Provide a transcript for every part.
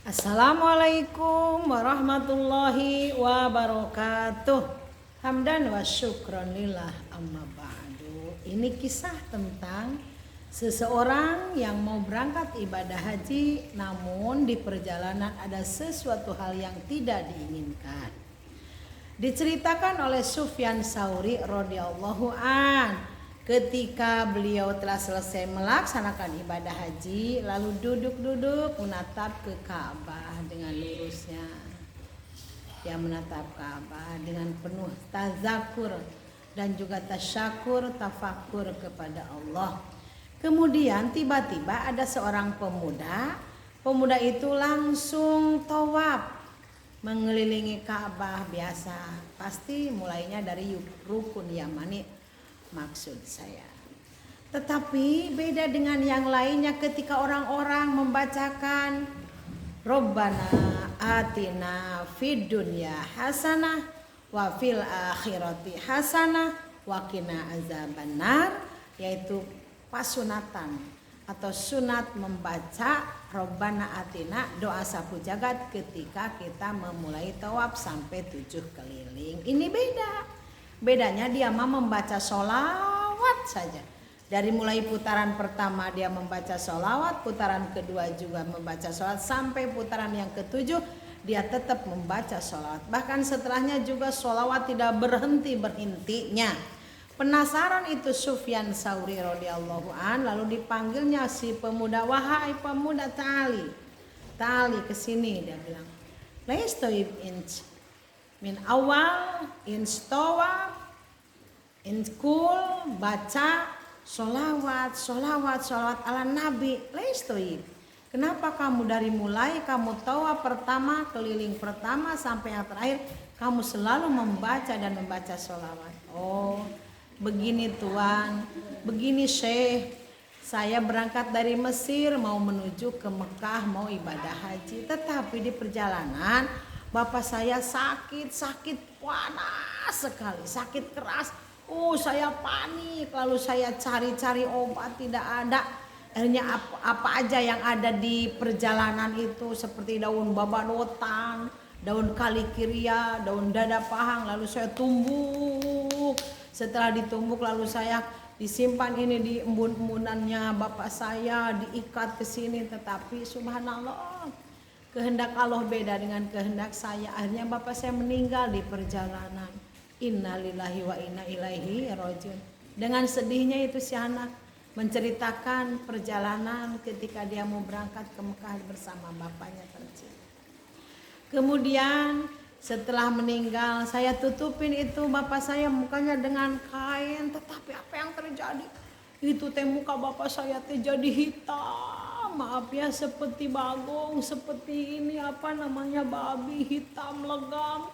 Assalamualaikum warahmatullahi wabarakatuh. Hamdan wa syukran lillah amma ba'du. Ini kisah tentang seseorang yang mau berangkat ibadah haji, namun di perjalanan ada sesuatu hal yang tidak diinginkan. Diceritakan oleh Sufyan Tsauri radhiyallahu an. Ketika beliau telah selesai melaksanakan ibadah haji, lalu duduk-duduk menatap ke Ka'bah dengan lurusnya. Dia menatap Ka'bah dengan penuh tazakur dan juga tasyakur, tafakur kepada Allah. Kemudian tiba-tiba ada seorang pemuda. Pemuda itu langsung tawaf mengelilingi Ka'bah biasa. Pasti mulainya dari rukun Yamani maksud saya. Tetapi beda dengan yang lainnya ketika orang-orang membacakan Rabbana atina fid dunya hasanah wa fil akhirati hasanah wa qina azabannar, yaitu pasunatan atau sunat membaca Rabbana atina doa sapu jagat ketika kita memulai tawaf sampai 7 keliling. Ini beda. Bedanya dia membaca sholawat saja. Dari mulai putaran pertama dia membaca sholawat, putaran kedua juga membaca sholawat, sampai putaran yang ketujuh dia tetap membaca sholawat. Bahkan setelahnya juga sholawat tidak berhenti-berhentinya. Penasaran itu Sufyan Tsauri radhiyallahu an, lalu dipanggilnya si pemuda, wahai pemuda tali kesini, dia bilang, Laistoib inch min awal instowa inkul baca sholawat ala nabi leistoib. Kenapa kamu dari mulai kamu tawaf pertama, keliling pertama sampai yang terakhir kamu selalu membaca dan membaca sholawat? Oh begini tuan, begini syekh, saya berangkat dari Mesir mau menuju ke Mekah mau ibadah haji, tetapi di perjalanan bapak saya sakit panas sekali, sakit keras. Saya panik, lalu saya cari-cari obat tidak ada. Akhirnya apa aja yang ada di perjalanan itu seperti daun babanotan, daun kalikiria, daun dada pahang, lalu saya tumbuk. Setelah ditumbuk lalu saya disimpan ini di embun-embunannya bapak saya, diikat ke sini, tetapi subhanallah, kehendak Allah beda dengan kehendak saya. Akhirnya bapak saya meninggal di perjalanan. Innalillahi wa inna ilaihi rajiun. Dengan sedihnya itu si anak menceritakan perjalanan ketika dia mau berangkat ke Mekah bersama bapaknya tercinta. Kemudian setelah meninggal saya tutupin itu bapak saya mukanya dengan kain, tetapi apa yang terjadi? Itu muka bapak saya jadi hitam. Maaf ya, seperti bagong, seperti ini babi hitam legam.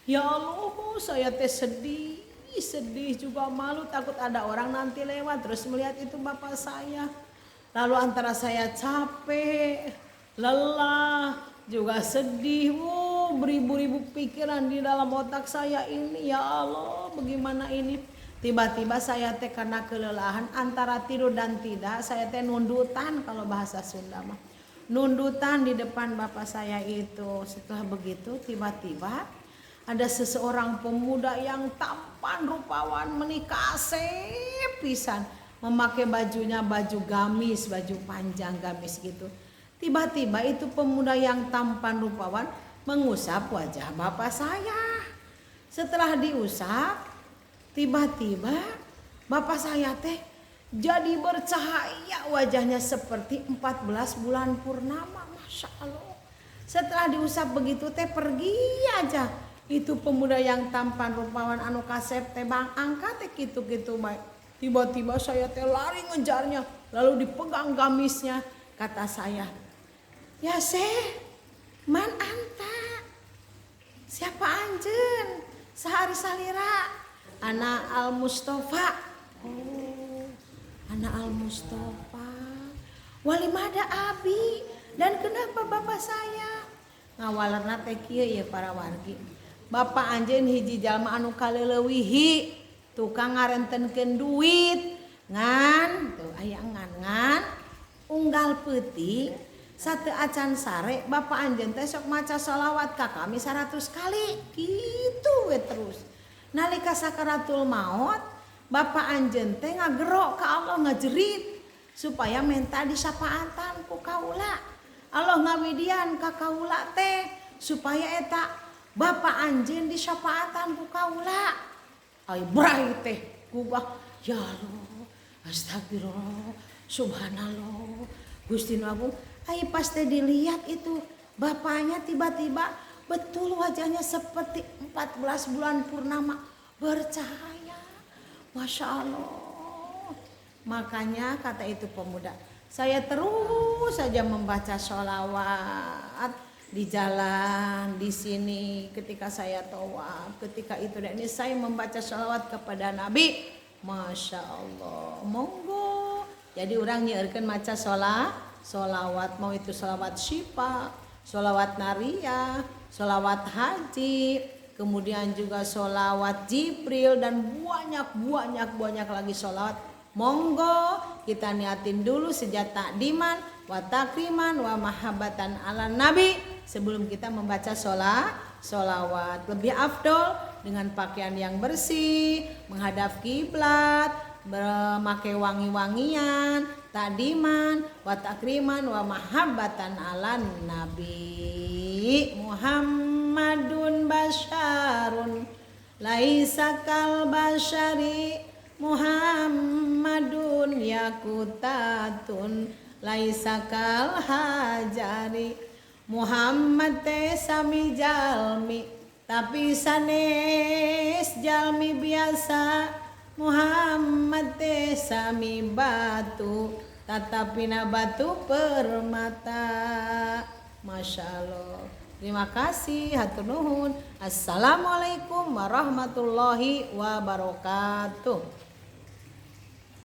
Ya Allah, saya sedih juga malu, takut ada orang nanti lewat terus melihat itu bapak saya. Lalu antara saya capek, lelah, juga sedih, beribu-ribu pikiran di dalam otak saya ini. Ya Allah, bagaimana ini? Tiba-tiba saya karena kelelahan antara tidur dan tidak, saya nundutan, kalau bahasa Sunda mah nundutan di depan bapak saya itu. Setelah begitu tiba-tiba ada seseorang pemuda yang tampan rupawan, menikah pisan, memakai bajunya baju gamis, baju panjang gamis gitu. Tiba-tiba itu pemuda yang tampan rupawan mengusap wajah bapak saya. Setelah diusap, tiba-tiba bapak saya jadi bercahaya wajahnya seperti 14 bulan purnama, masya Allah. Setelah diusap begitu pergi aja itu pemuda yang tampan rupawan anu kasep bang angkat gitu baik. Tiba-tiba saya lari ngejarnya, lalu dipegang gamisnya. Kata saya, ya Syekh, man anta? Siapa anjen? Sehari salira. Ana Al Mustafa. Oh, Ana Al Mustafa. Walimada abi. Dan kenapa bapak saya? Ngawalerna kieu ya para wargi. Bapak anjeun hiji jalma anu kaleulewihi, tukang ngarentenkeun duit, ngan, tuh aya ngan unggal peuting satu acan sare Bapak anjeun teh sok maca sholawat ka kami 100 kali gitu we terus. Nalika sakaratul maut Bapak anjeun teh ngagero ka Allah ngajerit supaya minta disapaatan ku kaula. Allah ngawidian ka kaula teh supaya eta Bapak anjeun disapaatan ku kaula. Ai brai teh kubah ya Allah astagfirullah subhanallah Gusti Agung. Ai pas teh dilihat itu bapaknya tiba-tiba betul wajahnya seperti 14 bulan purnama bercahaya. Masya Allah. Makanya kata itu pemuda, saya terus saja membaca sholawat di jalan, di sini, ketika saya tawaf, ketika itu dan ini saya membaca sholawat kepada Nabi. Masya Allah. Monggo. Jadi orang nyeurkeun maca sholawat, mau itu sholawat syifa, sholawat nariyah, sholawat haji, kemudian juga sholawat Jibril dan banyak lagi sholawat. Monggo kita niatin dulu sejak takdiman wa takriman wa mahabbatan ala nabi sebelum kita membaca sholawat. Lebih afdol dengan pakaian yang bersih, menghadap kiblat, memakai wangi-wangian, takdiman wa takriman wa mahabbatan ala nabi Muhammadun basyarun laisa kal basyari Muhammadun yakutatun laisa kal hajari. Muhammad teh sami jalmi tapi sanes jalmi biasa. Muhammad teh sami batu tatapina batu permata. Masya Allah. Terima kasih, hatur nuhun. Assalamualaikum warahmatullahi wabarakatuh.